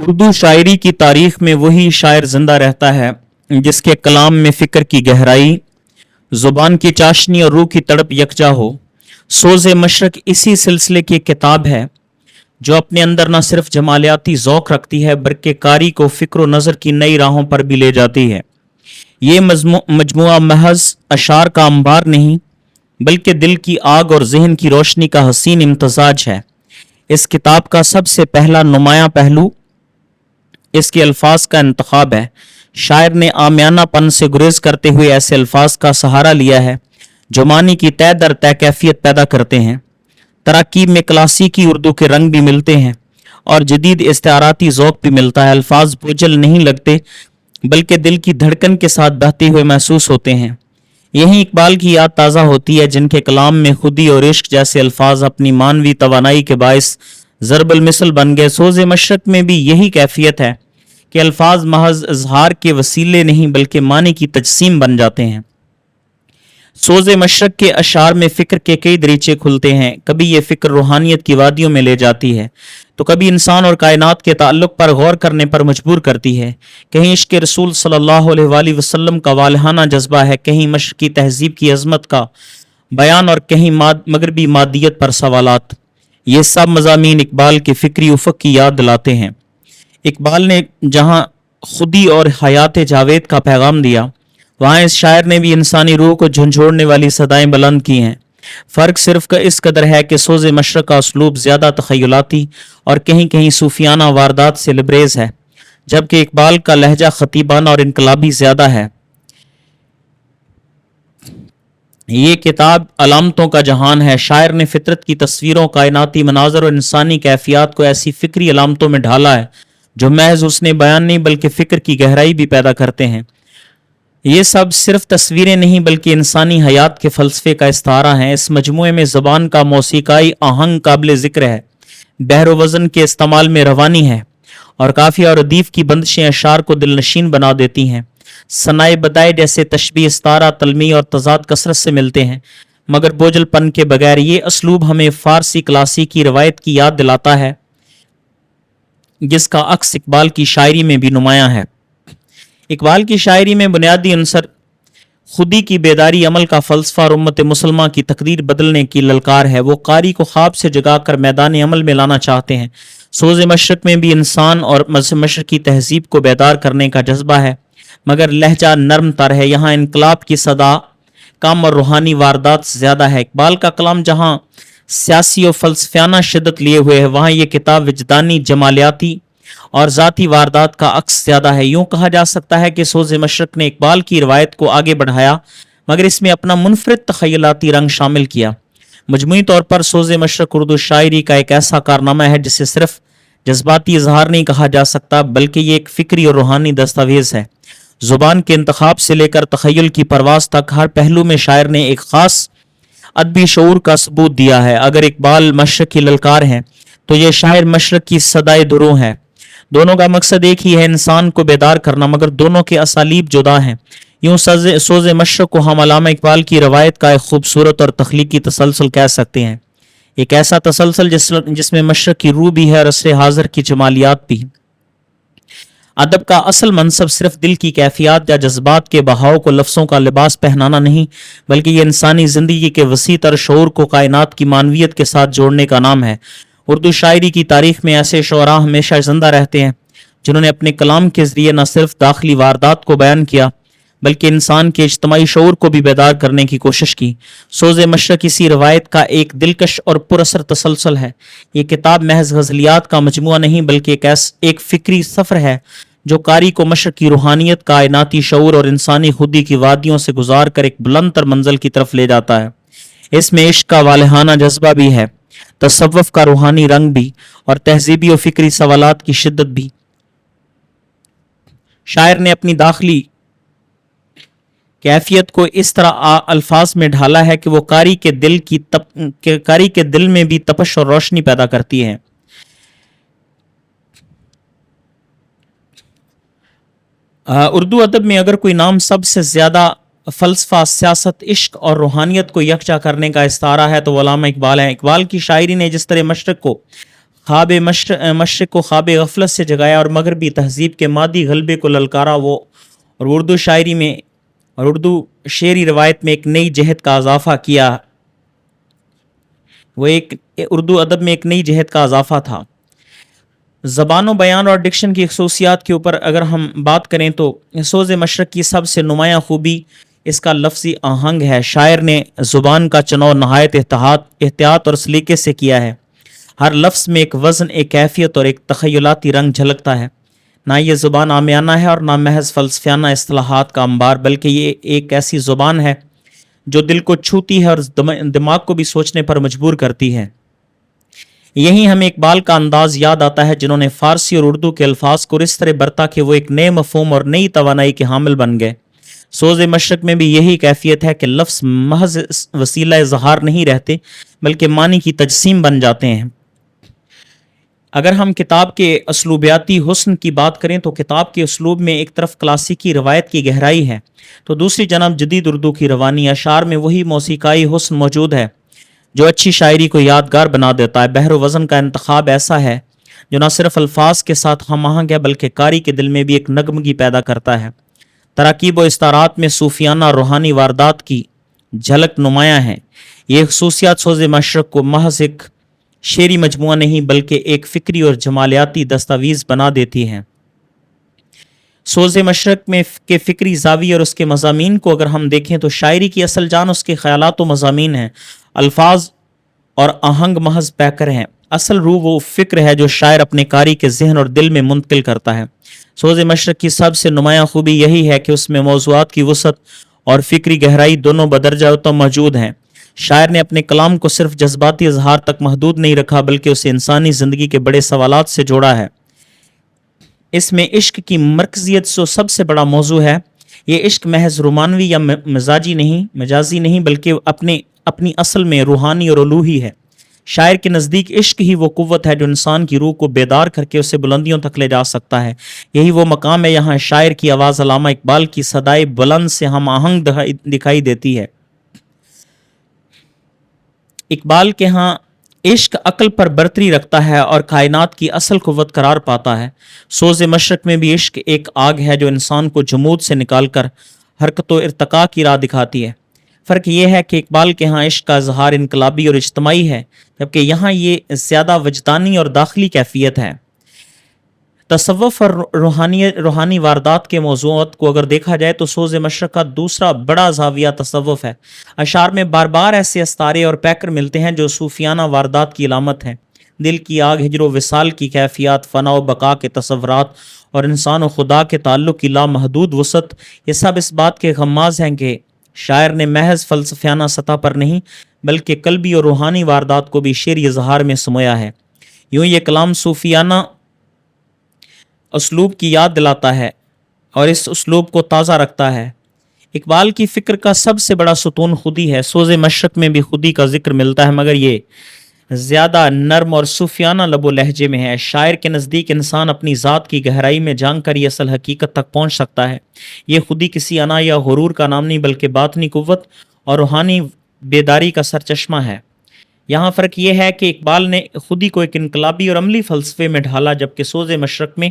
اردو شاعری کی تاریخ میں وہی شاعر زندہ رہتا ہے جس کے کلام میں فکر کی گہرائی، زبان کی چاشنی اور روح کی تڑپ یکجا ہو۔ سوز مشرق اسی سلسلے کی کتاب ہے جو اپنے اندر نہ صرف جمالیاتی ذوق رکھتی ہے بلکہ قاری کو فکر و نظر کی نئی راہوں پر بھی لے جاتی ہے۔ یہ مجموعہ محض اشعار کا انبار نہیں بلکہ دل کی آگ اور ذہن کی روشنی کا حسین امتزاج ہے۔ اس کتاب کا سب سے پہلا نمایاں پہلو اس کے الفاظ کا انتخاب ہے۔ شاعر نے عامیانہ پن سے گریز کرتے ہوئے ایسے الفاظ کا سہارا لیا ہے جو معنی کی طے در طے کیفیت پیدا کرتے ہیں۔ تراکیب میں کلاسیکی اردو کے رنگ بھی ملتے ہیں اور جدید استعاراتی ذوق بھی ملتا ہے۔ الفاظ بوجھل نہیں لگتے بلکہ دل کی دھڑکن کے ساتھ بہتے ہوئے محسوس ہوتے ہیں۔ یہی اقبال کی یاد تازہ ہوتی ہے جن کے کلام میں خودی اور عشق جیسے الفاظ اپنی مانوی توانائی کے باعث ضرب المثل بن گئے۔ سوز مشرق میں بھی یہی کیفیت ہے کہ الفاظ محض اظہار کے وسیلے نہیں بلکہ معنی کی تجسیم بن جاتے ہیں۔ سوز مشرق کے اشعار میں فکر کے کئی دریچے کھلتے ہیں۔ کبھی یہ فکر روحانیت کی وادیوں میں لے جاتی ہے تو کبھی انسان اور کائنات کے تعلق پر غور کرنے پر مجبور کرتی ہے۔ کہیں عشق رسول صلی اللہ علیہ وآلہ وسلم کا والہانہ جذبہ ہے، کہیں مشرقی تہذیب کی عظمت کا بیان اور کہیں مغربی مادیت پر سوالات۔ یہ سب مضامین اقبال کے فکری افق کی یاد دلاتے ہیں۔ اقبال نے جہاں خودی اور حیات جاوید کا پیغام دیا وہاں اس شاعر نے بھی انسانی روح کو جھنجھوڑنے والی صدائیں بلند کی ہیں۔ فرق صرف اس قدر ہے کہ سوز مشرق کا اسلوب زیادہ تخیلاتی اور کہیں کہیں صوفیانہ واردات سے لبریز ہے، جبکہ اقبال کا لہجہ خطیبانہ اور انقلابی زیادہ ہے۔ یہ کتاب علامتوں کا جہان ہے۔ شاعر نے فطرت کی تصویروں، کائناتی مناظر اور انسانی کیفیات کو ایسی فکری علامتوں میں ڈھالا ہے جو محض اس نے بیان نہیں بلکہ فکر کی گہرائی بھی پیدا کرتے ہیں۔ یہ سب صرف تصویریں نہیں بلکہ انسانی حیات کے فلسفے کا استعارہ ہیں۔ اس مجموعے میں زبان کا موسیقائی آہنگ قابل ذکر ہے، بحر و وزن کے استعمال میں روانی ہے اور قافیہ اور ردیف کی بندشیں اشعار کو دل نشین بنا دیتی ہیں۔ ثنائے بدائے جیسے تشبیہ، استعارہ، تلمیح اور تضاد کثرت سے ملتے ہیں مگر بوجھل پن کے بغیر۔ یہ اسلوب ہمیں فارسی کلاسیکی روایت کی یاد دلاتا ہے جس کا عکس اقبال کی شاعری میں بھی نمایاں ہے۔ اقبال کی شاعری میں بنیادی عنصر خودی کی بیداری، عمل کا فلسفہ اور امت مسلمہ کی تقدیر بدلنے کی للکار ہے۔ وہ قاری کو خواب سے جگا کر میدان عمل میں لانا چاہتے ہیں۔ سوز مشرق میں بھی انسان اور مشرقی تہذیب کو بیدار کرنے کا جذبہ ہے مگر لہجہ نرم تر ہے۔ یہاں انقلاب کی صدا کم اور روحانی واردات زیادہ ہے۔ اقبال کا کلام جہاں سیاسی و فلسفیانہ شدت لیے ہوئے ہے وہاں یہ کتاب وجدانی، جمالیاتی اور ذاتی واردات کا عکس زیادہ ہے۔ یوں کہا جا سکتا ہے کہ سوز مشرق نے اقبال کی روایت کو آگے بڑھایا مگر اس میں اپنا منفرد تخیلاتی رنگ شامل کیا۔ مجموعی طور پر سوز مشرق اردو شاعری کا ایک ایسا کارنامہ ہے جسے صرف جذباتی اظہار نہیں کہا جا سکتا بلکہ یہ ایک فکری اور روحانی دستاویز ہے۔ زبان کے انتخاب سے لے کر تخیل کی پرواز تک ہر پہلو میں شاعر نے ایک خاص ادبی شعور کا ثبوت دیا ہے۔ اگر اقبال مشرق کی للکار ہے تو یہ شاعر مشرق کی صدائے دروں ہے۔ دونوں کا مقصد ایک ہی ہے، انسان کو بیدار کرنا، مگر دونوں کے اسالیب جدا ہیں۔ یوں سوز مشرق کو ہم علامہ اقبال کی روایت کا ایک خوبصورت اور تخلیقی تسلسل کہہ سکتے ہیں، ایک ایسا تسلسل جس میں مشرق کی روح بھی ہے اور عصر حاضر کی جمالیات بھی۔ ادب کا اصل منصب صرف دل کی کیفیات یا جذبات کے بہاؤ کو لفظوں کا لباس پہنانا نہیں بلکہ یہ انسانی زندگی کے وسیع تر شعور کو کائنات کی معنویت کے ساتھ جوڑنے کا نام ہے۔ اردو شاعری کی تاریخ میں ایسے شعراء ہمیشہ زندہ رہتے ہیں جنہوں نے اپنے کلام کے ذریعے نہ صرف داخلی واردات کو بیان کیا بلکہ انسان کے اجتماعی شعور کو بھی بیدار کرنے کی کوشش کی۔ سوز مشرق اسی روایت کا ایک دلکش اور پر اثر تسلسل ہے۔ یہ کتاب محض غزلیات کا مجموعہ نہیں بلکہ ایک فکری سفر ہے جو قاری کو مشرق کی روحانیت، کائناتی شعور اور انسانی خودی کی وادیوں سے گزار کر ایک بلند تر منزل کی طرف لے جاتا ہے۔ اس میں عشق کا والہانہ جذبہ بھی ہے، تصوف کا روحانی رنگ بھی اور تہذیبی و فکری سوالات کی شدت بھی۔ شاعر نے اپنی داخلی کیفیت کو اس طرح الفاظ میں ڈھالا ہے کہ وہ قاری کے دل میں بھی تپش اور روشنی پیدا کرتی ہے۔ اردو ادب میں اگر کوئی نام سب سے زیادہ فلسفہ، سیاست، عشق اور روحانیت کو یکجا کرنے کا استعارہ ہے تو وہ علامہ اقبال ہیں۔ اقبال کی شاعری نے جس طرح مشرق کو خواب مشرق کو خواب غفلت سے جگایا اور مغربی تہذیب کے مادی غلبے کو للکارا وہ، اور اردو شاعری میں اور اردو شعری روایت میں ایک نئی جہت کا اضافہ کیا، وہ ایک اردو ادب میں ایک نئی جہت کا اضافہ تھا۔ زبان و بیان اور ڈکشن کی خصوصیات کے اوپر اگر ہم بات کریں تو سوز مشرق کی سب سے نمایاں خوبی اس کا لفظی آہنگ ہے۔ شاعر نے زبان کا چناؤ نہایت احتیاط اور سلیقے سے کیا ہے۔ ہر لفظ میں ایک وزن، ایک کیفیت اور ایک تخیلاتی رنگ جھلکتا ہے۔ نہ یہ زبان عامیانہ ہے اور نہ محض فلسفیانہ اصطلاحات کا انبار، بلکہ یہ ایک ایسی زبان ہے جو دل کو چھوتی ہے اور دماغ کو بھی سوچنے پر مجبور کرتی ہے۔ یہی ہمیں اقبال کا انداز یاد آتا ہے، جنہوں نے فارسی اور اردو کے الفاظ کو اس طرح برتا کہ وہ ایک نئے مفہوم اور نئی توانائی کے حامل بن گئے۔ سوز مشرق میں بھی یہی کیفیت ہے کہ لفظ محض وسیلہ اظہار نہیں رہتے بلکہ معنی کی تجسیم بن جاتے ہیں۔ اگر ہم کتاب کے اسلوبیاتی حسن کی بات کریں تو کتاب کے اسلوب میں ایک طرف کلاسیکی روایت کی گہرائی ہے تو دوسری جانب جدید اردو کی روانی اشعار میں وہی موسیقائی حسن موجود ہے جو اچھی شاعری کو یادگار بنا دیتا ہے۔ بحر و وزن کا انتخاب ایسا ہے جو نہ صرف الفاظ کے ساتھ ہم آہنگ ہے بلکہ قاری کے دل میں بھی ایک نغمگی پیدا کرتا ہے۔ تراکیب و استعارات میں صوفیانہ روحانی واردات کی جھلک نمایاں ہے۔ یہ خصوصیات سوز مشرق کو محض ایک شعری مجموعہ نہیں بلکہ ایک فکری اور جمالیاتی دستاویز بنا دیتی ہیں۔ سوز مشرق میں کے فکری زاویے اور اس کے مضامین کو اگر ہم دیکھیں تو شاعری کی اصل جان اس کے خیالات و مضامین ہیں۔ الفاظ اور آہنگ محض پیکر ہیں، اصل روح وہ فکر ہے جو شاعر اپنے قاری کے ذہن اور دل میں منتقل کرتا ہے۔ سوز مشرق کی سب سے نمایاں خوبی یہی ہے کہ اس میں موضوعات کی وسعت اور فکری گہرائی دونوں بدرجہ تو موجود ہیں۔ شاعر نے اپنے کلام کو صرف جذباتی اظہار تک محدود نہیں رکھا بلکہ اسے انسانی زندگی کے بڑے سوالات سے جوڑا ہے۔ اس میں عشق کی مرکزیت جو سب سے بڑا موضوع ہے۔ یہ عشق محض رومانوی یا مزاجی نہیں بلکہ اپنی اصل میں روحانی اور الوہی ہے۔ شاعر کے نزدیک عشق ہی وہ قوت ہے جو انسان کی روح کو بیدار کر کے اسے بلندیوں تک لے جا سکتا ہے۔ یہی وہ مقام ہے یہاں شاعر کی آواز علامہ اقبال کی صدائے بلند سے ہم آہنگ دکھائی دیتی ہے۔ اقبال کے ہاں عشق عقل پر برتری رکھتا ہے اور کائنات کی اصل قوت قرار پاتا ہے۔ سوز مشرق میں بھی عشق ایک آگ ہے جو انسان کو جمود سے نکال کر حرکت و ارتقاء کی راہ دکھاتی ہے۔ فرق یہ ہے کہ اقبال کے ہاں عشق کا اظہار انقلابی اور اجتماعی ہے جبکہ یہاں یہ زیادہ وجدانی اور داخلی کیفیت ہے۔ تصوف اور روحانی واردات کے موضوعات کو اگر دیکھا جائے تو سوز مشرق کا دوسرا بڑا زاویہ تصوف ہے۔ اشعار میں بار بار ایسے استارے اور پیکر ملتے ہیں جو صوفیانہ واردات کی علامت ہیں۔ دل کی آگ، ہجر و وصال کی کیفیات، فنا و بقا کے تصورات اور انسان و خدا کے تعلق کی لامحدود وسعت، یہ سب اس بات کے غماز ہیں کہ شاعر نے محض فلسفیانہ سطح پر نہیں بلکہ قلبی اور روحانی واردات کو بھی شعری اظہار میں سمویا ہے۔ یوں یہ کلام صوفیانہ اسلوب کی یاد دلاتا ہے اور اس اسلوب کو تازہ رکھتا ہے۔ اقبال کی فکر کا سب سے بڑا ستون خودی ہے۔ سوز مشرق میں بھی خودی کا ذکر ملتا ہے مگر یہ زیادہ نرم اور صوفیانہ لب و لہجے میں ہے۔ شاعر کے نزدیک انسان اپنی ذات کی گہرائی میں جان کر یہ اصل حقیقت تک پہنچ سکتا ہے۔ یہ خودی کسی انا یا غرور کا نام نہیں بلکہ باطنی قوت اور روحانی بیداری کا سرچشمہ ہے۔ یہاں فرق یہ ہے کہ اقبال نے خودی کو ایک انقلابی اور عملی فلسفے میں ڈھالا جبکہ سوز مشرق میں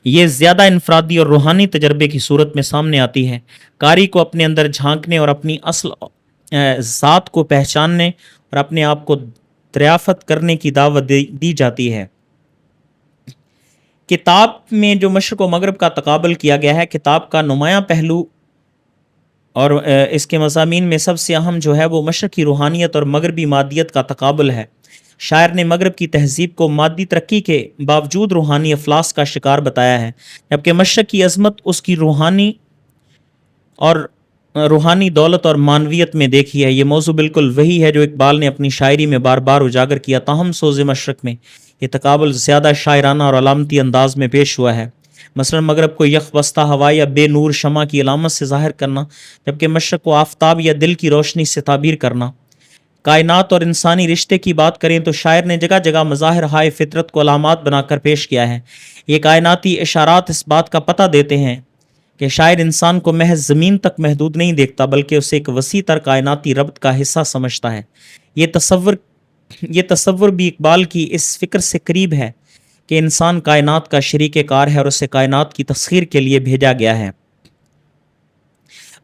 یہ زیادہ انفرادی اور روحانی تجربے کی صورت میں سامنے آتی ہے۔ قاری کو اپنے اندر جھانکنے اور اپنی اصل ذات کو پہچاننے اور اپنے آپ کو دریافت کرنے کی دعوت دی جاتی ہے۔ کتاب میں جو مشرق و مغرب کا تقابل کیا گیا ہے، کتاب کا نمایاں پہلو اور اس کے مضامین میں سب سے اہم جو ہے وہ مشرقی روحانیت اور مغربی مادیت کا تقابل ہے۔ شاعر نے مغرب کی تہذیب کو مادی ترقی کے باوجود روحانی افلاس کا شکار بتایا ہے جبکہ مشرق کی عظمت اس کی روحانی دولت اور معنویت میں دیکھی ہے۔ یہ موضوع بالکل وہی ہے جو اقبال نے اپنی شاعری میں بار بار اجاگر کیا، تاہم سوز مشرق میں یہ تقابل زیادہ شاعرانہ اور علامتی انداز میں پیش ہوا ہے۔ مثلا مغرب کو یک بستہ ہوا یا بے نور شمع کی علامت سے ظاہر کرنا جبکہ مشرق کو آفتاب یا دل کی روشنی سے تعبیر کرنا۔ کائنات اور انسانی رشتے کی بات کریں تو شاعر نے جگہ جگہ مظاہر ہائے فطرت کو علامات بنا کر پیش کیا ہے۔ یہ کائناتی اشارات اس بات کا پتہ دیتے ہیں کہ شاعر انسان کو محض زمین تک محدود نہیں دیکھتا بلکہ اسے ایک وسیع تر کائناتی ربط کا حصہ سمجھتا ہے۔ یہ تصور یہ تصور بھی اقبال کی اس فکر سے قریب ہے کہ انسان کائنات کا شریک کار ہے اور اسے کائنات کی تسخیر کے لیے بھیجا گیا ہے۔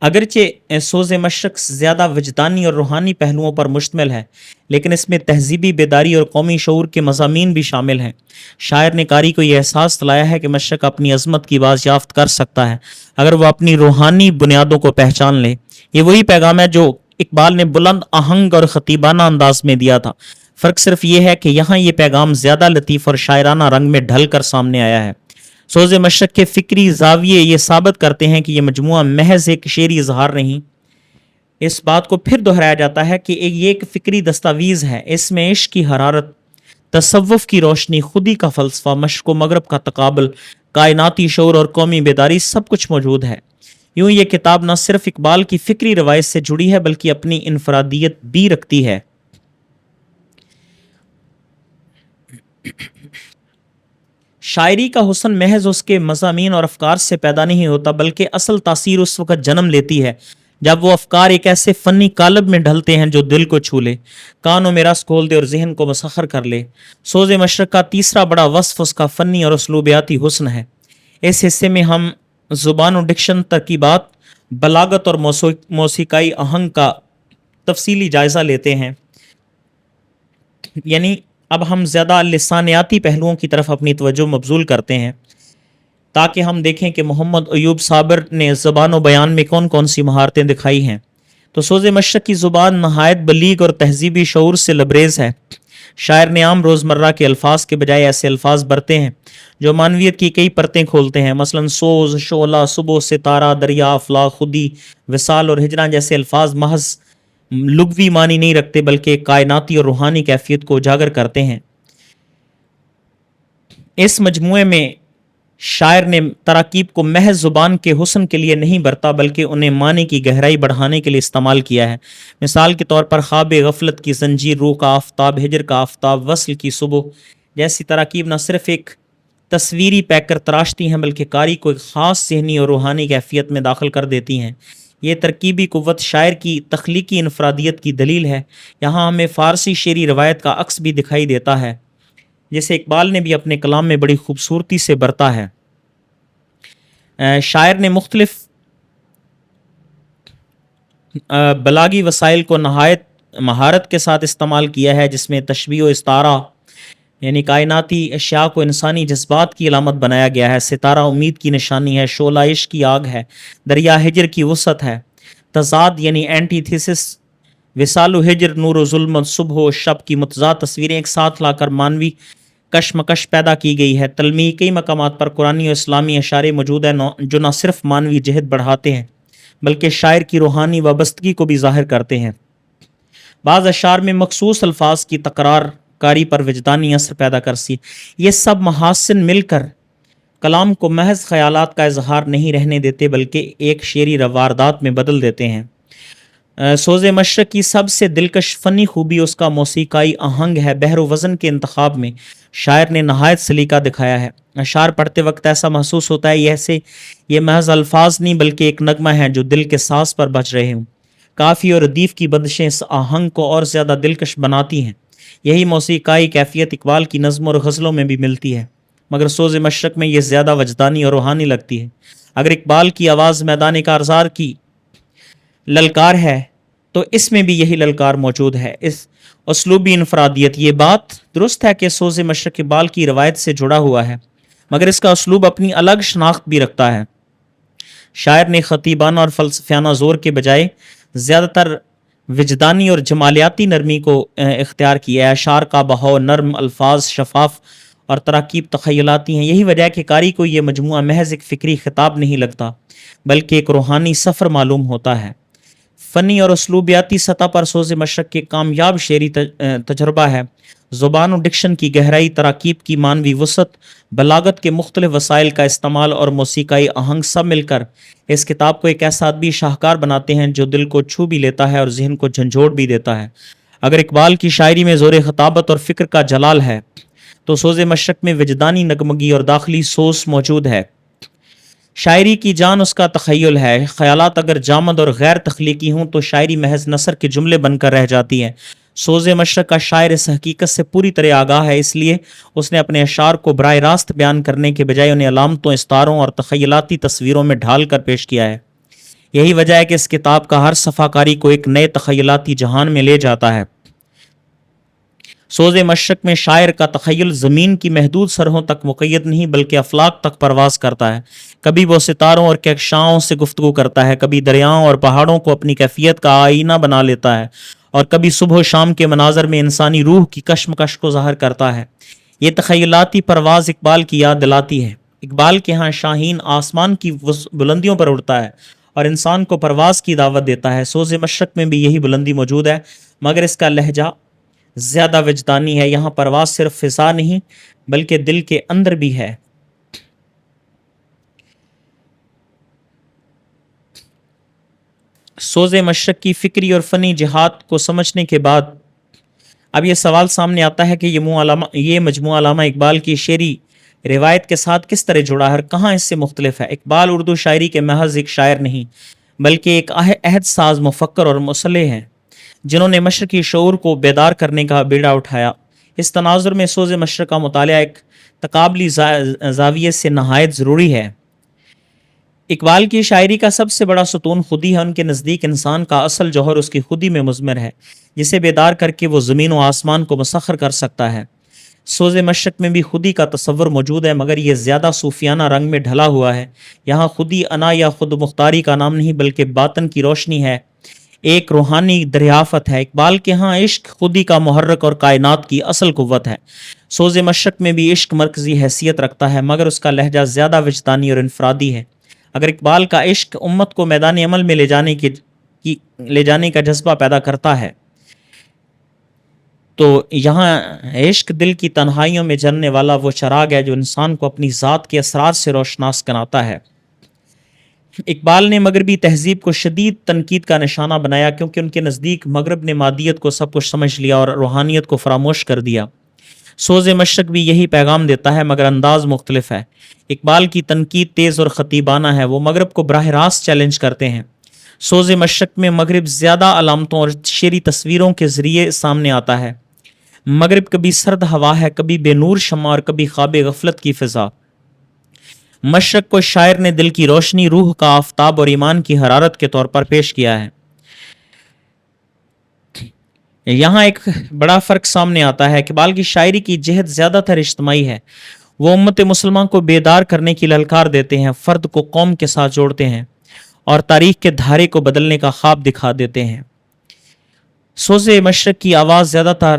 اگرچہ سوز مشرق زیادہ وجدانی اور روحانی پہلوؤں پر مشتمل ہے، لیکن اس میں تہذیبی بیداری اور قومی شعور کے مضامین بھی شامل ہیں۔ شاعر نے قاری کو یہ احساس دلایا ہے کہ مشرق اپنی عظمت کی بازیافت کر سکتا ہے اگر وہ اپنی روحانی بنیادوں کو پہچان لے۔ یہ وہی پیغام ہے جو اقبال نے بلند آہنگ اور خطیبانہ انداز میں دیا تھا۔ فرق صرف یہ ہے کہ یہاں یہ پیغام زیادہ لطیف اور شاعرانہ رنگ میں ڈھل کر سامنے آیا ہے۔ سوز مشرق کے فکری زاویے یہ ثابت کرتے ہیں کہ یہ مجموعہ محض ایک شعری اظہار نہیں، اس بات کو پھر دہرایا جاتا ہے کہ یہ ایک فکری دستاویز ہے۔ اس میں عشق کی حرارت، تصوف کی روشنی، خودی کا فلسفہ، مشرق و مغرب کا تقابل، کائناتی شعور اور قومی بیداری سب کچھ موجود ہے۔ یوں یہ کتاب نہ صرف اقبال کی فکری روایت سے جڑی ہے بلکہ اپنی انفرادیت بھی رکھتی ہے۔ شاعری کا حسن محض اس کے مضامین اور افکار سے پیدا نہیں ہوتا، بلکہ اصل تاثیر اس وقت جنم لیتی ہے جب وہ افکار ایک ایسے فنی قالب میں ڈھلتے ہیں جو دل کو چھو لے، کان و میراث کھول دے اور ذہن کو مسخر کر لے۔ سوز مشرق کا تیسرا بڑا وصف اس کا فنی اور اسلوبیاتی حسن ہے۔ اس حصے میں ہم زبان و ڈکشن، ترکیبات، بلاغت اور موسیقائی آہنگ کا تفصیلی جائزہ لیتے ہیں۔ یعنی اب ہم زیادہ لسانیاتی پہلوؤں کی طرف اپنی توجہ مبذول کرتے ہیں تاکہ ہم دیکھیں کہ محمد ایوب صابر نے زبان و بیان میں کون کون سی مہارتیں دکھائی ہیں۔ تو سوز مشرق کی زبان نہایت بلیغ اور تہذیبی شعور سے لبریز ہے۔ شاعر نے عام روزمرہ کے الفاظ کے بجائے ایسے الفاظ برتے ہیں جو معنویت کی کئی پرتیں کھولتے ہیں۔ مثلا سوز، شعلہ، صبح، ستارہ، دریا، افلاک، خودی، وصال اور ہجران جیسے الفاظ محض لغوی معنی نہیں رکھتے بلکہ کائناتی اور روحانی کیفیت کو اجاگر کرتے ہیں۔ اس مجموعے میں شاعر نے تراکیب کو محض زبان کے حسن کے لیے نہیں برتا بلکہ انہیں معنی کی گہرائی بڑھانے کے لیے استعمال کیا ہے۔ مثال کے طور پر خواب غفلت کی زنجیر، روح کا آفتاب، ہجر کا آفتاب، وصل کی صبح جیسی تراکیب نہ صرف ایک تصویری پیکر تراشتی ہیں بلکہ قاری کو ایک خاص ذہنی اور روحانی کیفیت میں داخل کر دیتی ہیں۔ یہ ترکیبی قوت شاعر کی تخلیقی انفرادیت کی دلیل ہے۔ یہاں ہمیں فارسی شعری روایت کا عکس بھی دکھائی دیتا ہے جسے اقبال نے بھی اپنے کلام میں بڑی خوبصورتی سے برتا ہے۔ شاعر نے مختلف بلاغی وسائل کو نہایت مہارت کے ساتھ استعمال کیا ہے، جس میں تشبیہ و استعارہ یعنی کائناتی اشیاء کو انسانی جذبات کی علامت بنایا گیا ہے۔ ستارہ امید کی نشانی ہے، شعلہ عشق کی آگ ہے، دریا ہجر کی وسعت ہے، تضاد یعنی اینٹی تھیسس، وصال و ہجر، نور و ظلمت، صبح و شب کی متضاد تصویریں ایک ساتھ لا کر مانوی کشمکش پیدا کی گئی ہے۔ تلمیح کئی مقامات پر قرآنی و اسلامی اشارے موجود ہیں جو نہ صرف مانوی جہد بڑھاتے ہیں بلکہ شاعر کی روحانی وابستگی کو بھی ظاہر کرتے ہیں۔ بعض اشعار میں مخصوص الفاظ کی تکرار کاری پر وجدانی اثر پیدا کرتی ہے۔ یہ سب محاسن مل کر کلام کو محض خیالات کا اظہار نہیں رہنے دیتے بلکہ ایک شعری واردات میں بدل دیتے ہیں۔ سوز مشرق کی سب سے دلکش فنی خوبی اس کا موسیقائی آہنگ ہے۔ بحر و وزن کے انتخاب میں شاعر نے نہایت سلیقہ دکھایا ہے۔ اشعار پڑھتے وقت ایسا محسوس ہوتا ہے یہ محض الفاظ نہیں بلکہ ایک نغمہ ہے جو دل کے ساز پر بج رہے ہوں۔ کافی اور ردیف کی بندشیں اس آہنگ کو اور زیادہ دلکش بناتی ہیں۔ یہی موسیقائی کیفیت اقبال کی نظم اور غزلوں میں بھی ملتی ہے، مگر سوز مشرق میں یہ زیادہ وجدانی اور روحانی لگتی ہے۔ اگر اقبال کی آواز میدان کارزار کی للکار ہے تو اس میں بھی یہی للکار موجود ہے، اس اسلوبی انفرادیت۔ یہ بات درست ہے کہ سوز مشرق اقبال کی روایت سے جڑا ہوا ہے، مگر اس کا اسلوب اپنی الگ شناخت بھی رکھتا ہے۔ شاعر نے خطیبانہ اور فلسفیانہ زور کے بجائے زیادہ تر وجدانی اور جمالیاتی نرمی کو اختیار کیا ہے۔ اشعار کا بہاؤ نرم، الفاظ شفاف اور تراکیب تخیلاتی ہیں۔ یہی وجہ ہے کہ قاری کو یہ مجموعہ محض ایک فکری خطاب نہیں لگتا بلکہ ایک روحانی سفر معلوم ہوتا ہے۔ فنی اور اسلوبیاتی سطح پر سوز مشرق کے کامیاب شعری تجربہ ہے۔ زبان و ڈکشن کی گہرائی، تراکیب کی معنوی وسعت، بلاغت کے مختلف وسائل کا استعمال اور موسیقائی آہنگ سب مل کر اس کتاب کو ایک ایسا ادبی شاہکار بناتے ہیں جو دل کو چھو بھی لیتا ہے اور ذہن کو جھنجھوڑ بھی دیتا ہے۔ اگر اقبال کی شاعری میں زور خطابت اور فکر کا جلال ہے تو سوز مشرق میں وجدانی نغمگی اور داخلی سوس موجود ہے۔ شاعری کی جان اس کا تخیل ہے۔ خیالات اگر جامد اور غیر تخلیقی ہوں تو شاعری محض نثر کے جملے بن کر رہ جاتی ہے۔ سوز مشرق کا شاعر اس حقیقت سے پوری طرح آگاہ ہے، اس لیے اس نے اپنے اشعار کو براہ راست بیان کرنے کے بجائے انہیں علامتوں، استاروں اور تخیلاتی تصویروں میں ڈھال کر پیش کیا ہے۔ یہی وجہ ہے کہ اس کتاب کا ہر صفحہ کاری کو ایک نئے تخیلاتی جہان میں لے جاتا ہے۔ سوز مشرق میں شاعر کا تخیل زمین کی محدود سرحدوں تک مقید نہیں بلکہ افلاک تک پرواز کرتا ہے۔ کبھی وہ ستاروں اور کہکشاؤں سے گفتگو کرتا ہے، کبھی دریاؤں اور پہاڑوں کو اپنی کیفیت کا آئینہ بنا لیتا ہے، اور کبھی صبح و شام کے مناظر میں انسانی روح کی کشمکش کو ظاہر کرتا ہے۔ یہ تخیلاتی پرواز اقبال کی یاد دلاتی ہے۔ اقبال کے ہاں شاہین آسمان کی بلندیوں پر اڑتا ہے اور انسان کو پرواز کی دعوت دیتا ہے۔ سوز مشرق میں بھی یہی بلندی موجود ہے، مگر اس کا لہجہ زیادہ وجدانی ہے۔ یہاں پرواز صرف فضا نہیں بلکہ دل کے اندر بھی ہے۔ سوز مشرق کی فکری اور فنی جہات کو سمجھنے کے بعد اب یہ سوال سامنے آتا ہے کہ یہ مجموعہ علامہ اقبال کی شعری روایت کے ساتھ کس طرح جڑا ہے اور کہاں اس سے مختلف ہے۔ اقبال اردو شاعری کے محض ایک شاعر نہیں بلکہ ایک عہد ساز، مفکر اور مصلح ہیں، جنہوں نے مشرقی شعور کو بیدار کرنے کا بیڑا اٹھایا۔ اس تناظر میں سوز مشرق کا مطالعہ ایک تقابلی زاویے سے نہایت ضروری ہے۔ اقبال کی شاعری کا سب سے بڑا ستون خودی ہے۔ ان کے نزدیک انسان کا اصل جوہر اس کی خودی میں مضمر ہے، جسے بیدار کر کے وہ زمین و آسمان کو مسخر کر سکتا ہے۔ سوز مشرق میں بھی خودی کا تصور موجود ہے، مگر یہ زیادہ صوفیانہ رنگ میں ڈھلا ہوا ہے۔ یہاں خودی انا یا خود مختاری کا نام نہیں بلکہ باطن کی روشنی ہے، ایک روحانی دریافت ہے۔ اقبال کے ہاں عشق خودی کا محرک اور کائنات کی اصل قوت ہے۔ سوز مشرق میں بھی عشق مرکزی حیثیت رکھتا ہے، مگر اس کا لہجہ زیادہ وجدانی اور انفرادی ہے۔ اگر اقبال کا عشق امت کو میدان عمل میں لے جانے کا جذبہ پیدا کرتا ہے، تو یہاں عشق دل کی تنہائیوں میں جلنے والا وہ چراغ ہے جو انسان کو اپنی ذات کے اسرار سے روشناس بناتا ہے۔ اقبال نے مغربی تہذیب کو شدید تنقید کا نشانہ بنایا، کیونکہ ان کے نزدیک مغرب نے مادیت کو سب کچھ سمجھ لیا اور روحانیت کو فراموش کر دیا۔ سوز مشرق بھی یہی پیغام دیتا ہے، مگر انداز مختلف ہے۔ اقبال کی تنقید تیز اور خطیبانہ ہے، وہ مغرب کو براہ راست چیلنج کرتے ہیں۔ سوز مشرق میں مغرب زیادہ علامتوں اور شعری تصویروں کے ذریعے سامنے آتا ہے۔ مغرب کبھی سرد ہوا ہے، کبھی بے نور شمع اور کبھی خواب غفلت کی فضا۔ مشرق کو شاعر نے دل کی روشنی، روح کا آفتاب اور ایمان کی حرارت کے طور پر پیش کیا ہے۔ یہاں ایک بڑا فرق سامنے آتا ہے۔ اقبال کی شاعری کی جہت زیادہ تر اجتماعی ہے۔ وہ امت مسلمان کو بیدار کرنے کی للکار دیتے ہیں، فرد کو قوم کے ساتھ جوڑتے ہیں اور تاریخ کے دھارے کو بدلنے کا خواب دکھا دیتے ہیں۔ سوز مشرق کی آواز زیادہ تر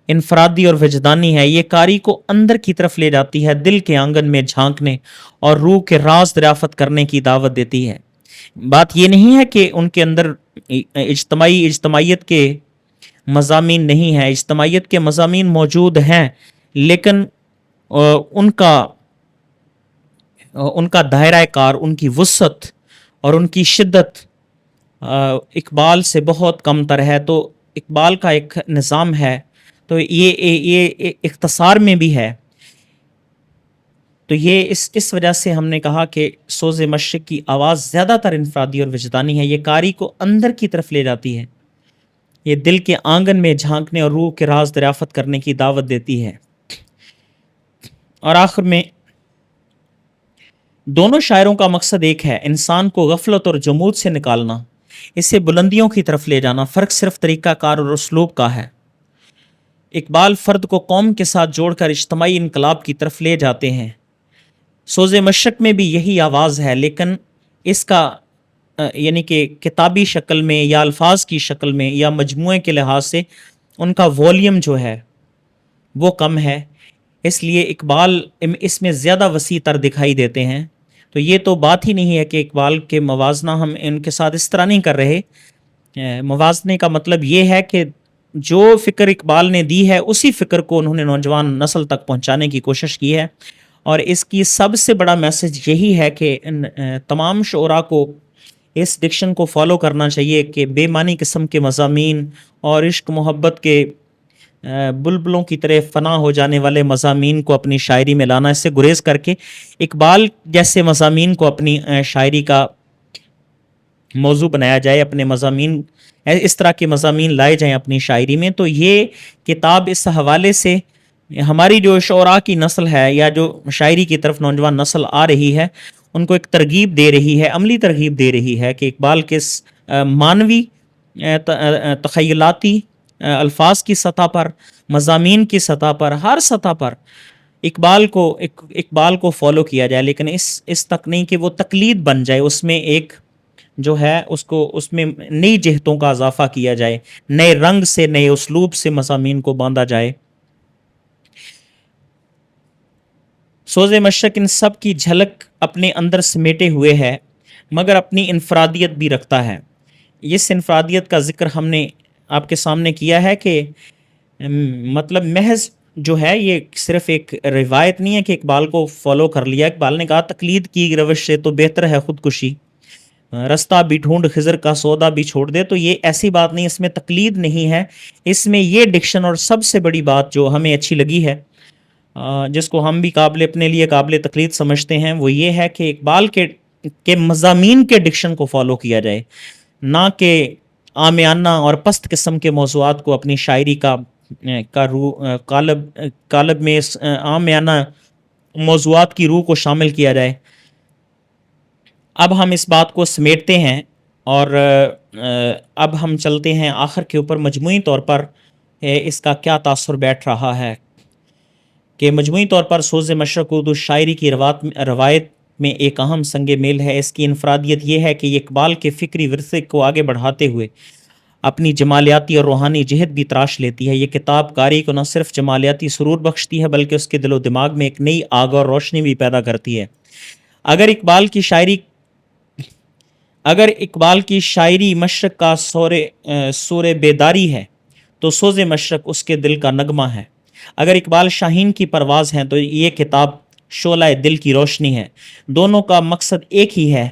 انفرادی اور وجدانی ہے۔ یہ قاری کو اندر کی طرف لے جاتی ہے، دل کے آنگن میں جھانکنے اور روح کے راز دریافت کرنے کی دعوت دیتی ہے۔ بات یہ نہیں ہے کہ ان کے اندر اجتماعیت کے مضامین نہیں ہیں، اجتماعیت کے مضامین موجود ہیں، لیکن ان کا دائرہ کار، ان کی وسعت اور ان کی شدت اقبال سے بہت کم تر ہے۔ تو اقبال کا ایک نظام ہے، تو یہ اختصار میں بھی ہے۔ تو یہ اس وجہ سے ہم نے کہا کہ سوز مشرق کی آواز زیادہ تر انفرادی اور وجدانی ہے۔ یہ قاری کو اندر کی طرف لے جاتی ہے، یہ دل کے آنگن میں جھانکنے اور روح کے راز دریافت کرنے کی دعوت دیتی ہے۔ اور آخر میں دونوں شاعروں کا مقصد ایک ہے، انسان کو غفلت اور جمود سے نکالنا، اسے بلندیوں کی طرف لے جانا۔ فرق صرف طریقہ کار اور اسلوب کا ہے۔ اقبال فرد کو قوم کے ساتھ جوڑ کر اجتماعی انقلاب کی طرف لے جاتے ہیں۔ سوز مشرق میں بھی یہی آواز ہے، لیکن اس کا یعنی کہ کتابی شکل میں یا الفاظ کی شکل میں یا مجموعے کے لحاظ سے ان کا والیوم جو ہے وہ کم ہے، اس لیے اقبال اس میں زیادہ وسیع تر دکھائی دیتے ہیں۔ تو یہ تو بات ہی نہیں ہے کہ اقبال کے موازنہ ہم ان کے ساتھ اس طرح نہیں کر رہے۔ موازنے کا مطلب یہ ہے کہ جو فکر اقبال نے دی ہے اسی فکر کو انہوں نے نوجوان نسل تک پہنچانے کی کوشش کی ہے، اور اس کی سب سے بڑا میسج یہی ہے کہ تمام شعراء کو اس ڈکشن کو فالو کرنا چاہیے کہ بے معنی قسم کے مضامین اور عشق محبت کے بلبلوں کی طرح فنا ہو جانے والے مضامین کو اپنی شاعری میں لانا، اس سے گریز کر کے اقبال جیسے مضامین کو اپنی شاعری کا موضوع بنایا جائے، اپنے مضامین اس طرح کے مضامین لائے جائیں اپنی شاعری میں. تو یہ کتاب اس حوالے سے ہماری جو شعراء کی نسل ہے یا جو شاعری کی طرف نوجوان نسل آ رہی ہے ان کو ایک ترغیب دے رہی ہے، عملی ترغیب دے رہی ہے کہ اقبال کے مانوی تخیلاتی الفاظ کی سطح پر، مضامین کی سطح پر، ہر سطح پر اقبال کو فالو کیا جائے، لیکن اس تک نہیں کہ وہ تقلید بن جائے، اس میں ایک جو ہے اس میں نئی جہتوں کا اضافہ کیا جائے، نئے رنگ سے، نئے اسلوب سے مضامین کو باندھا جائے. سوز مشرق ان سب کی جھلک اپنے اندر سمیٹے ہوئے ہے، مگر اپنی انفرادیت بھی رکھتا ہے. اس انفرادیت کا ذکر ہم نے آپ کے سامنے کیا ہے کہ مطلب محض جو ہے یہ صرف ایک روایت نہیں ہے کہ اقبال کو فالو کر لیا. اقبال نے کہا تقلید کی روش سے تو بہتر ہے خودکشی، رستہ بھی ڈھونڈ خضر کا سودا بھی چھوڑ دے. تو یہ ایسی بات نہیں، اس میں تقلید نہیں ہے، اس میں یہ ڈکشن. اور سب سے بڑی بات جو ہمیں اچھی لگی ہے، جس کو ہم بھی اپنے لیے قابل تقلید سمجھتے ہیں، وہ یہ ہے کہ اقبال کے مضامین کے ڈکشن کو فالو کیا جائے، نہ کہ عامیانہ اور پست قسم کے موضوعات کو اپنی شاعری کا قالب میں عامیانہ موضوعات کی روح کو شامل کیا جائے. اب ہم اس بات کو سمیٹتے ہیں اور اب ہم چلتے ہیں آخر کے اوپر. مجموعی طور پر اس کا کیا تاثر بیٹھ رہا ہے کہ مجموعی طور پر سوز مشرق اردو شاعری کی روایت میں ایک اہم سنگ میل ہے. اس کی انفرادیت یہ ہے کہ یہ اقبال کے فکری ورثے کو آگے بڑھاتے ہوئے اپنی جمالیاتی اور روحانی جہت بھی تراش لیتی ہے. یہ کتاب قاری کو نہ صرف جمالیاتی سرور بخشتی ہے بلکہ اس کے دل و دماغ میں ایک نئی آگ اور روشنی بھی پیدا کرتی ہے. اگر اقبال کی شاعری مشرق کا سور بیداری ہے تو سوز مشرق اس کے دل کا نغمہ ہے. اگر اقبال شاہین کی پرواز ہیں تو یہ کتاب شعلہ دل کی روشنی ہے. دونوں کا مقصد ایک ہی ہے،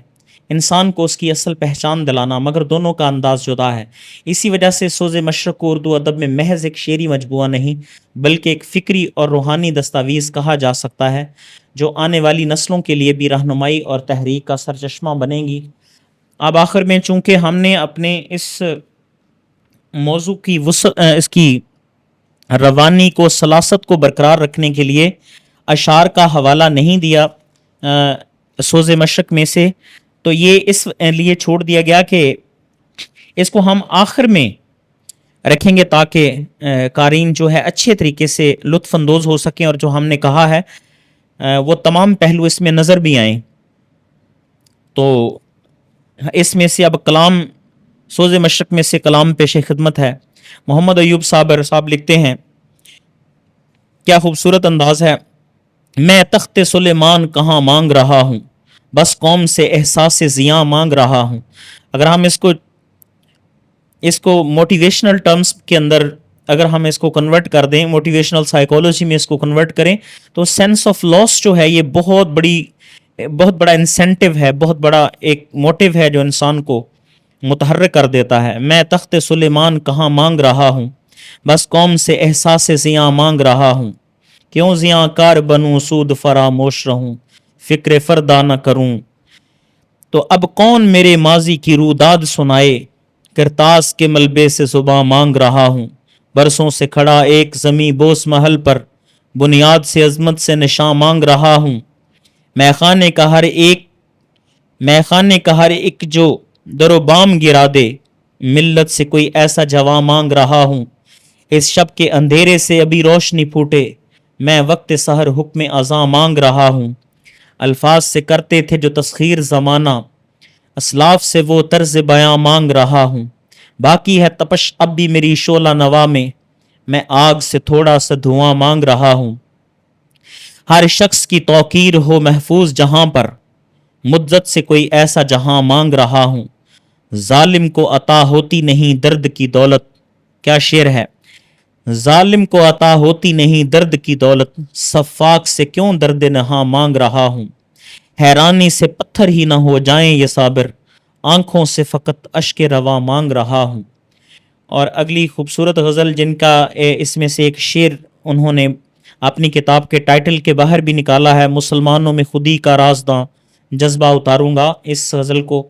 انسان کو اس کی اصل پہچان دلانا، مگر دونوں کا انداز جدا ہے. اسی وجہ سے سوز مشرق کو اردو ادب میں محض ایک شعری مجموعہ نہیں بلکہ ایک فکری اور روحانی دستاویز کہا جا سکتا ہے جو آنے والی نسلوں کے لیے بھی رہنمائی اور تحریک کا سرچشمہ بنے گی. اب آخر میں چونکہ ہم نے اپنے اس موضوع کی اس کی روانی کو، سلاست کو برقرار رکھنے کے لیے اشعار کا حوالہ نہیں دیا سوز مشرق میں سے، تو یہ اس لیے چھوڑ دیا گیا کہ اس کو ہم آخر میں رکھیں گے تاکہ قارئین جو ہے اچھے طریقے سے لطف اندوز ہو سکیں اور جو ہم نے کہا ہے وہ تمام پہلو اس میں نظر بھی آئیں. تو اس میں سے اب کلام سوز مشرق میں سے کلام پیش خدمت ہے. محمد ایوب صابر صاحب لکھتے ہیں، کیا خوبصورت انداز ہے. میں تخت سلیمان کہاں مانگ رہا ہوں، بس قوم سے احساس زیاں مانگ رہا ہوں. اگر ہم اس کو موٹیویشنل ٹرمز کے اندر اگر ہم اس کو کنورٹ کر دیں، موٹیویشنل سائیکالوجی میں اس کو کنورٹ کریں تو سینس آف لاس جو ہے یہ بہت بڑا انسینٹیو ہے، بہت بڑا ایک موٹیو ہے جو انسان کو متحرک کر دیتا ہے. میں تخت سلیمان کہاں مانگ رہا ہوں، بس قوم سے احساس زیاں مانگ رہا ہوں. کیوں زیاں کار بنوں سود فراموش رہوں، فکر فردا نہ کروں. تو اب کون میرے ماضی کی روداد سنائے، کرتاس کے ملبے سے زباں مانگ رہا ہوں. برسوں سے کھڑا ایک زمیں بوس محل پر، بنیاد سے عظمت سے نشاں مانگ رہا ہوں. میں خانے کا ہر ایک جو در و بام گرا دے، ملت سے کوئی ایسا جواں مانگ رہا ہوں. اس شب کے اندھیرے سے ابھی روشنی پھوٹے، میں وقت سحر حکم اذاں مانگ رہا ہوں. الفاظ سے کرتے تھے جو تسخیر زمانہ، اسلاف سے وہ طرز بیاں مانگ رہا ہوں. باقی ہے تپش اب بھی میری شعلہ نوا میں آگ سے تھوڑا سا دھواں مانگ رہا ہوں. ہر شخص کی توقیر ہو محفوظ جہاں پر، مدت سے کوئی ایسا جہاں مانگ رہا ہوں. ظالم کو عطا ہوتی نہیں درد کی دولت، کیا شعر ہے. ظالم کو عطا ہوتی نہیں درد کی دولت، صفاق سے کیوں درد نہاں مانگ رہا ہوں. حیرانی سے پتھر ہی نہ ہو جائیں یہ صابر، آنکھوں سے فقط اشک رواں مانگ رہا ہوں. اور اگلی خوبصورت غزل جن کا اس میں سے ایک شعر انہوں نے اپنی کتاب کے ٹائٹل کے باہر بھی نکالا ہے، مسلمانوں میں خودی کا رازداں جذبہ اتاروں گا. اس غزل کو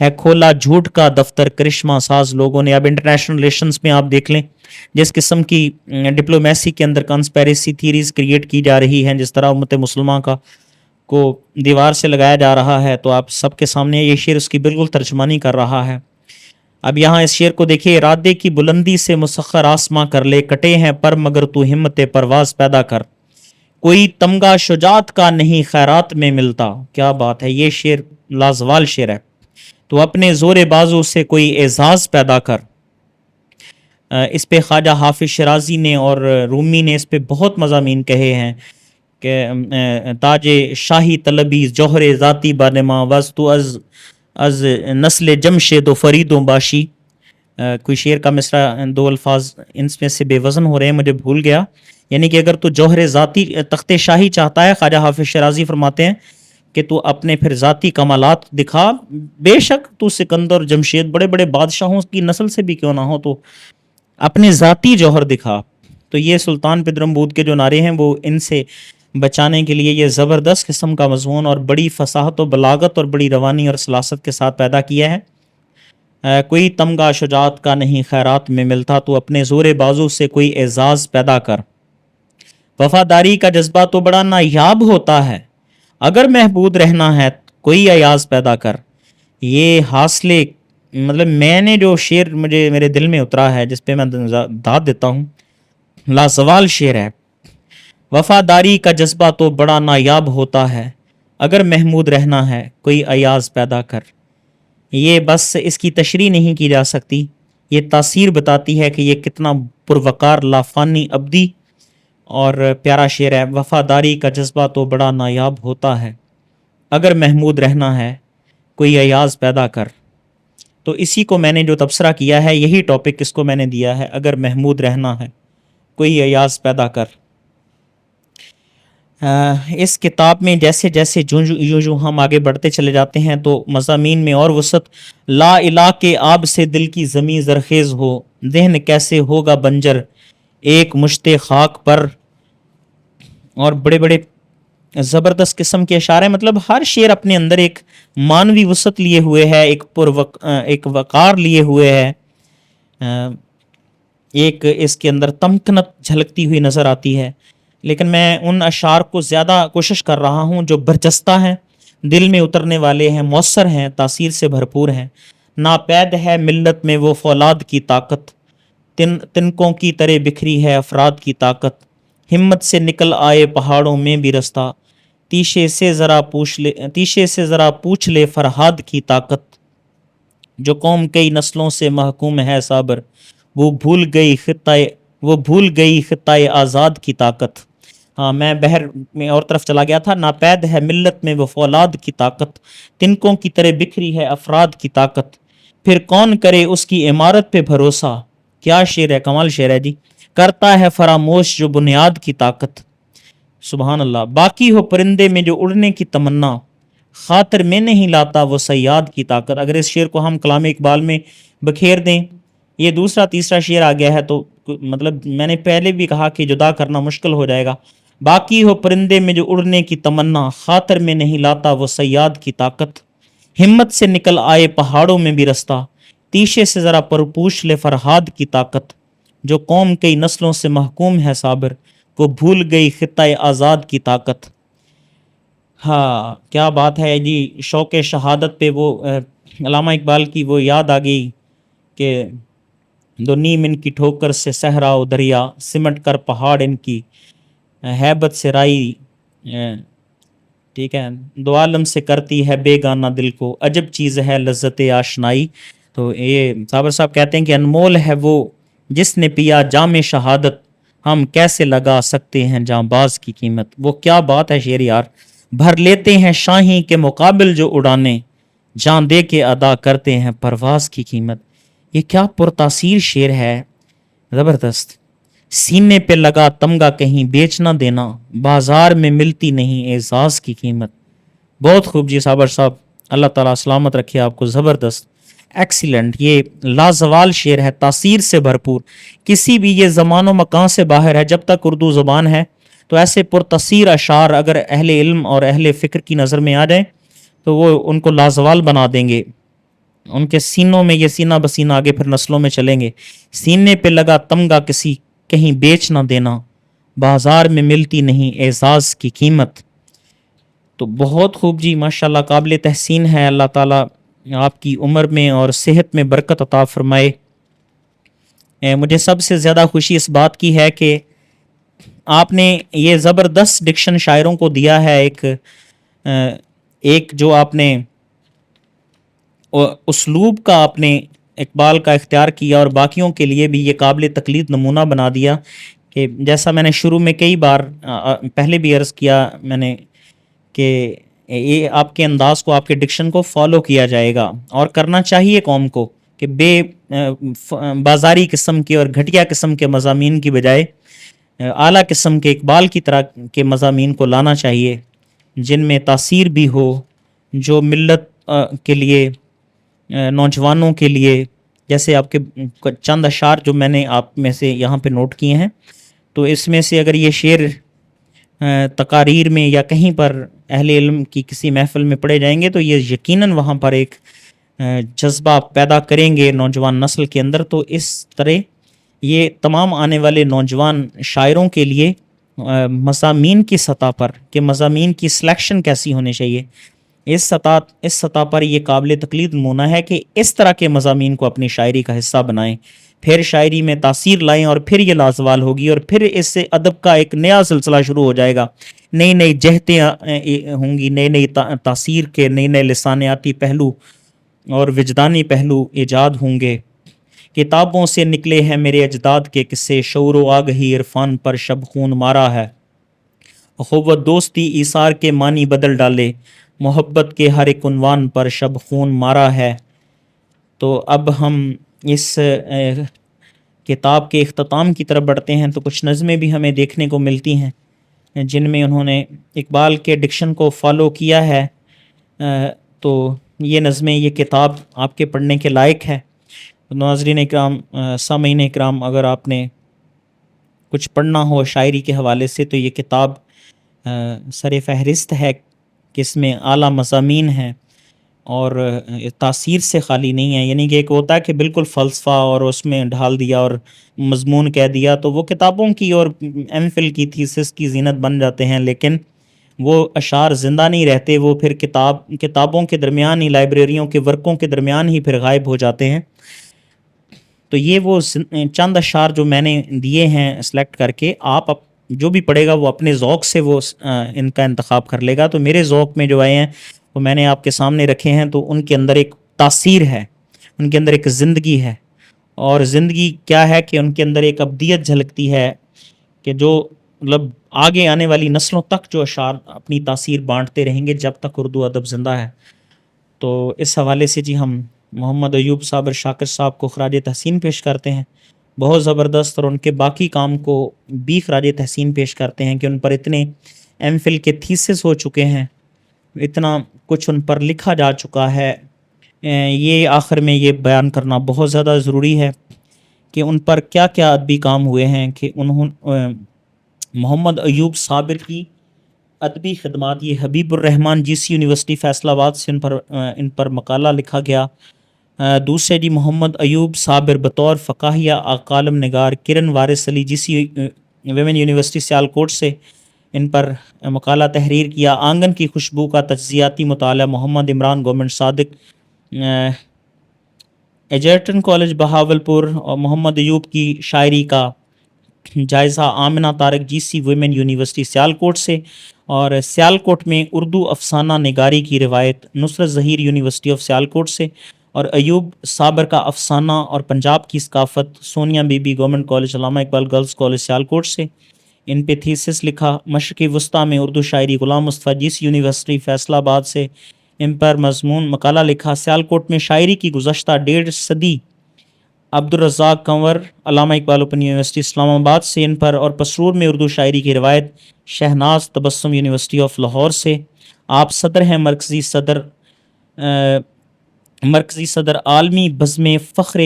ہے کھولا جھوٹ کا دفتر کرشمہ ساز لوگوں نے. اب انٹرنیشنل ریلیشنز میں آپ دیکھ لیں جس قسم کی ڈپلومیسی کے اندر کنسپیریسی تھیریز کریٹ کی جا رہی ہیں, جس طرح امت مسلمہ کو دیوار سے لگایا جا رہا ہے, تو آپ سب کے سامنے یہ شعر اس کی بالکل ترجمانی کر رہا ہے. اب یہاں اس شعر کو دیکھیے. ارادے کی بلندی سے مسخر آسماں کر لے, کٹے ہیں پر مگر تو ہمت پرواز پیدا کر, کوئی تمغہ شجاعت کا نہیں خیرات میں ملتا. کیا بات ہے, یہ شعر لازوال شعر ہے. تو اپنے زور بازو سے کوئی اعزاز پیدا کر. اس پہ خواجہ حافظ شیرازی نے اور رومی نے اس پہ بہت مضامین کہے ہیں کہ تاج شاہی طلبی جوہر ذاتی بانما وزتو از نسل جمشید و فرید و باشی. کوئی شعر کا مصرع دو الفاظ ان میں سے بے وزن ہو رہے ہیں, مجھے بھول گیا. یعنی کہ اگر تو جوہر ذاتی تخت شاہی چاہتا ہے, خواجہ حافظ شیرازی فرماتے ہیں کہ تو اپنے پھر ذاتی کمالات دکھا, بے شک تو سکندر جمشید بڑے بڑے بادشاہوں کی نسل سے بھی کیوں نہ ہو, تو اپنے ذاتی جوہر دکھا. تو یہ سلطان پیدرمبود کے جو نعرے ہیں وہ ان سے بچانے کے لیے یہ زبردست قسم کا مضمون اور بڑی فصاحت و بلاغت اور بڑی روانی اور سلاست کے ساتھ پیدا کیا ہے. کوئی تمغہ شجاعت کا نہیں خیرات میں ملتا, تو اپنے زور بازو سے کوئی اعزاز پیدا کر. وفاداری کا جذبہ تو بڑا نایاب ہوتا ہے, اگر محبوب رہنا ہے کوئی ایاز پیدا کر. یہ حاصلے مطلب میں نے جو شعر مجھے میرے دل میں اترا ہے, جس پہ میں داد دیتا ہوں, لازوال شعر ہے. وفاداری کا جذبہ تو بڑا نایاب ہوتا ہے, اگر محمود رہنا ہے کوئی ایاز پیدا کر. یہ بس اس کی تشریح نہیں کی جا سکتی, یہ تاثیر بتاتی ہے کہ یہ کتنا پروقار لافانی ابدی اور پیارا شعر ہے. وفاداری کا جذبہ تو بڑا نایاب ہوتا ہے, اگر محمود رہنا ہے کوئی ایاز پیدا کر. تو اسی کو میں نے جو تبصرہ کیا ہے, یہی ٹاپک اس کو میں نے دیا ہے, اگر محمود رہنا ہے کوئی ایاز پیدا کر. اس کتاب میں جیسے جیسے جو ہم آگے بڑھتے چلے جاتے ہیں تو مضامین میں اور وسعت. لا الہ کے آب سے دل کی زمیں زرخیز ہو, ذہن کیسے ہوگا بنجر ایک مشت خاک پر. اور بڑے بڑے زبردست قسم کے اشعار ہیں. مطلب ہر شعر اپنے اندر ایک مانوی وسعت لیے ہوئے ہے, ایک وقار لیے ہوئے ہے, ایک اس کے اندر تمکنت جھلکتی ہوئی نظر آتی ہے. لیکن میں ان اشعار کو زیادہ کوشش کر رہا ہوں جو برجستہ ہیں, دل میں اترنے والے ہیں, مؤثر ہیں, تاثیر سے بھرپور ہیں. ناپید ہے ملت میں وہ فولاد کی طاقت, تنکوں کی طرح بکھری ہے افراد کی طاقت. ہمت سے نکل آئے پہاڑوں میں بھی رستہ, تیشے سے ذرا پوچھ لے فرہاد کی طاقت. جو قوم کئی نسلوں سے محکوم ہے صابر, وہ بھول گئی خطۂ آزاد کی طاقت. ہاں میں بحر میں اور طرف چلا گیا تھا. ناپید ہے ملت میں وہ فولاد کی طاقت, تنکوں کی طرح بکھری ہے افراد کی طاقت. پھر کون کرے اس کی عمارت پہ بھروسہ. کیا شعر ہے, کمال شعر ہے جی. کرتا ہے فراموش جو بنیاد کی طاقت. سبحان اللہ. باقی ہو پرندے میں جو اڑنے کی تمنا, خاطر میں نہیں لاتا وہ صیاد کی طاقت. اگر اس شعر کو ہم کلام اقبال میں بکھیر دیں, یہ دوسرا تیسرا شعر آ گیا ہے, تو مطلب میں نے پہلے بھی کہا کہ جدا کرنا مشکل ہو جائے گا. باقی ہو پرندے میں جو اڑنے کی تمنا, خاطر میں نہیں لاتا وہ صیاد کی طاقت. ہمت سے نکل آئے پہاڑوں میں بھی رستہ, تیشے سے ذرا پوچھ لے فرہاد کی طاقت. جو قوم کئی نسلوں سے محکوم ہے صابر, وہ بھول گئی خطۂ آزاد کی طاقت. ہاں کیا بات ہے جی. شوق شہادت پہ وہ علامہ اقبال کی وہ یاد آ گئی کہ دو نیم ان کی ٹھوکر سے صحرا و دریا, سمٹ کر پہاڑ ان کی ہیبت سے رائی. ٹھیک ہے, دو عالم سے کرتی ہے بے گانہ دل کو, عجب چیز ہے لذت آشنائی. تو یہ صابر صاحب کہتے ہیں کہ انمول ہے وہ جس نے پیا جام شہادت, ہم کیسے لگا سکتے ہیں جاں باز کی قیمت. وہ کیا بات ہے شعر یار. بھر لیتے ہیں شاہی کے مقابل جو اڑانے, جان دے کے ادا کرتے ہیں پرواز کی قیمت. یہ کیا پرتاثیر شعر ہے, زبردست. سینے پہ لگا تمغہ کہیں بیچ نہ دینا, بازار میں ملتی نہیں اعزاز کی قیمت. بہت خوب جی صابر صاحب, اللہ تعالیٰ سلامت رکھے آپ کو. زبردست, ایکسیلنٹ. یہ لازوال شعر ہے, تاثیر سے بھرپور. کسی بھی یہ زمان و مکان سے باہر ہے. جب تک اردو زبان ہے تو ایسے پرتاثیر اشعار اگر اہل علم اور اہل فکر کی نظر میں آ جائیں تو وہ ان کو لازوال بنا دیں گے. ان کے سینوں میں یہ سینہ بسینہ آگے پھر نسلوں میں چلیں گے. سینے پہ لگا تمغہ کسی کہیں بیچ نہ دینا، بازار میں ملتی نہیں اعزاز کی قیمت. تو بہت خوب جی، ماشاءاللہ قابل تحسین ہے. اللہ تعالیٰ آپ کی عمر میں اور صحت میں برکت عطا فرمائے. مجھے سب سے زیادہ خوشی اس بات کی ہے کہ آپ نے یہ زبردست ڈکشن شاعروں کو دیا ہے. ایک جو آپ نے اسلوب کا آپ نے اقبال کا اختیار کیا اور باقیوں کے لیے بھی یہ قابل تقلید نمونہ بنا دیا کہ جیسا میں نے شروع میں کئی بار پہلے بھی عرض کیا میں نے کہ یہ آپ کے انداز کو، آپ کے ڈکشن کو فالو کیا جائے گا اور کرنا چاہیے قوم کو کہ بے بازاری قسم کے اور گھٹیا قسم کے مضامین کی بجائے اعلیٰ قسم کے اقبال کی طرح کے مضامین کو لانا چاہیے جن میں تاثیر بھی ہو، جو ملت کے لیے، نوجوانوں کے لیے. جیسے آپ کے چند اشعار جو میں نے آپ میں سے یہاں پہ نوٹ کیے ہیں، تو اس میں سے اگر یہ شعر تقاریر میں یا کہیں پر اہل علم کی کسی محفل میں پڑھے جائیں گے تو یہ یقیناً وہاں پر ایک جذبہ پیدا کریں گے نوجوان نسل کے اندر. تو اس طرح یہ تمام آنے والے نوجوان شاعروں کے لیے مضامین کی سطح پر کہ مضامین کی سلیکشن کیسی ہونی چاہیے، اس سطح پر یہ قابل تقلید نمونہ ہے کہ اس طرح کے مضامین کو اپنی شاعری کا حصہ بنائیں، پھر شاعری میں تاثیر لائیں اور پھر یہ لازوال ہوگی اور پھر اس سے ادب کا ایک نیا سلسلہ شروع ہو جائے گا. نئی نئی جہتیں ہوں گی، نئی نئی تاثیر کے نئے نئے لسانیاتی پہلو اور وجدانی پہلو ایجاد ہوں گے. کتابوں سے نکلے ہیں میرے اجداد کے قصے، شعور و آگہی عرفان پر شب خون مارا ہے. اخوت دوستی ایثار کے معنی بدل ڈالے، محبت کے ہر ایک عنوان پر شب خون مارا ہے. تو اب ہم اس کتاب کے اختتام کی طرف بڑھتے ہیں. تو کچھ نظمیں بھی ہمیں دیکھنے کو ملتی ہیں جن میں انہوں نے اقبال کے ڈکشن کو فالو کیا ہے. تو یہ نظمیں، یہ کتاب آپ کے پڑھنے کے لائق ہے. ناظرین اکرام، سامعین اکرام، اگر آپ نے کچھ پڑھنا ہو شاعری کے حوالے سے تو یہ کتاب سر فہرست ہے کہ اس میں اعلیٰ مضامین ہیں اور تاثیر سے خالی نہیں ہے. یعنی کہ ایک ہوتا ہے کہ بالکل فلسفہ اور اس میں ڈھال دیا اور مضمون کہہ دیا تو وہ کتابوں کی اور ایم فل کی تھیسس کی زینت بن جاتے ہیں، لیکن وہ اشعار زندہ نہیں رہتے، وہ پھر کتابوں کے درمیان ہی، لائبریریوں کے ورقوں کے درمیان ہی پھر غائب ہو جاتے ہیں. تو یہ وہ چند اشعار جو میں نے دیے ہیں سلیکٹ کر کے، آپ جو بھی پڑھے گا وہ اپنے ذوق سے وہ ان کا انتخاب کر لے گا. تو میرے ذوق میں جو آئے ہیں وہ میں نے آپ کے سامنے رکھے ہیں. تو ان کے اندر ایک تاثیر ہے، ان کے اندر ایک زندگی ہے، اور زندگی کیا ہے کہ ان کے اندر ایک ابدیت جھلکتی ہے کہ جو مطلب آگے آنے والی نسلوں تک جو اشعار اپنی تاثیر بانٹتے رہیں گے جب تک اردو ادب زندہ ہے. تو اس حوالے سے جی ہم محمد ایوب صابر شاکر صاحب کو خراج تحسین پیش کرتے ہیں، بہت زبردست، اور ان کے باقی کام کو بھی خراج تحسین پیش کرتے ہیں کہ ان پر اتنے ایم فل کے تھیسس ہو چکے ہیں، اتنا کچھ ان پر لکھا جا چکا ہے. یہ آخر میں یہ بیان کرنا بہت زیادہ ضروری ہے کہ ان پر کیا کیا ادبی کام ہوئے ہیں کہ محمد ایوب صابر کی ادبی خدمات، یہ حبیب الرحمن جی سی یونیورسٹی فیصل آباد سے ان پر مقالہ لکھا گیا. دوسرے جی محمد ایوب صابر بطور فقاہیہ کالم نگار کرن وارث علی جی سی ویمن یونیورسٹی سیالکوٹ سے ان پر مقالہ تحریر کیا. آنگن کی خوشبو کا تجزیاتی مطالعہ محمد عمران گورنمنٹ صادق ایجرٹن کالج بہاولپور، اور محمد ایوب کی شاعری کا جائزہ آمنہ طارق جی سی ویمن یونیورسٹی سیالکوٹ سے، اور سیالکوٹ میں اردو افسانہ نگاری کی روایت نصرت ظہیر یونیورسٹی آف سیالکوٹ سے، اور ایوب صابر کا افسانہ اور پنجاب کی ثقافت Sonia Bibi government college Allama Iqbal girls college Sialkot سے ان پہ تھیسس لکھا. مشرقی وسطیٰ میں اردو شاعری غلام مصطفیٰ جی سی یونیورسٹی فیصل آباد سے ان پر مضمون مقالہ لکھا. سیالکوٹ میں شاعری کی گزشتہ 1.5 صدی عبدالرزاق کنور علامہ اقبال اوپن یونیورسٹی اسلام آباد سے ان پر، اور پسرور میں اردو شاعری کی روایت شہناز تبسم یونیورسٹی آف لاہور سے. آپ صدر ہیں مرکزی صدر عالمی بزم فخر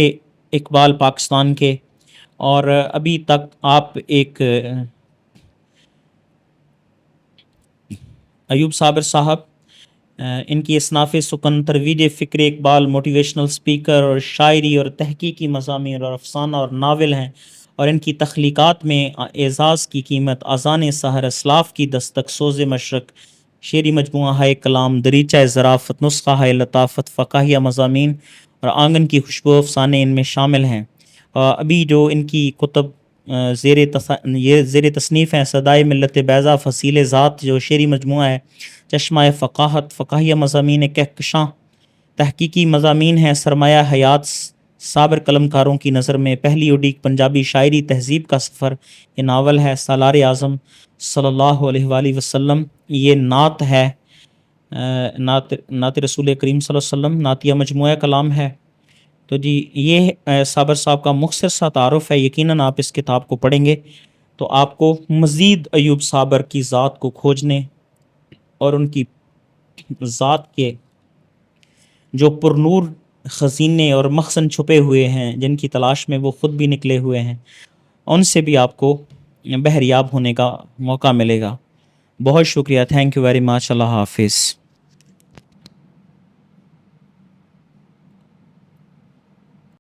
اقبال پاکستان کے، اور ابھی تک آپ ایک ایوب صابر صاحب ان کی اصناف سکن ترویج فکر اقبال، موٹیویشنل سپیکر اور شاعری اور تحقیقی مضامین اور افسانہ اور ناول ہیں، اور ان کی تخلیقات میں اعزاز کی قیمت، اذان سحر، اسلاف کی دستک، سوز مشرق، شعری مجموعہ ہائے کلام، دریچہ ظرافت، نسخہ ہائے لطافت، فقاہیہ مضامین اور آنگن کی خوشبو افسانے ان میں شامل ہیں۔ ابھی جو ان کی کتب یہ زیر تصنیف ہیں: صدائے ملت بیضا، فصیل ذات جو شعری مجموعہ ہے، چشمہ فقاہت، فقاہیہ مضامین کہکشاں، تحقیقی مضامین ہیں، سرمایہ حیات، صابر قلم کاروں کی نظر میں، پہلی اڈیک پنجابی شاعری، تہذیب کا سفر، یہ ناول ہے، سالار اعظم صلی اللہ علیہ وآلہ وسلم، یہ نعت ہے، نعت رسول کریم صلی اللہ علیہ وسلم، نعتیہ مجموعہ کلام ہے۔ تو جی یہ صابر صاحب کا مختصر سا تعارف ہے۔ یقیناً آپ اس کتاب کو پڑھیں گے تو آپ کو مزید ایوب صابر کی ذات کو کھوجنے اور ان کی ذات کے جو پرنور خزینے اور مخزن چھپے ہوئے ہیں، جن کی تلاش میں وہ خود بھی نکلے ہوئے ہیں، ان سے بھی آپ کو بہریاب ہونے کا موقع ملے گا۔ بہت شکریہ، تھینک یو ویری مچ، اللہ حافظ۔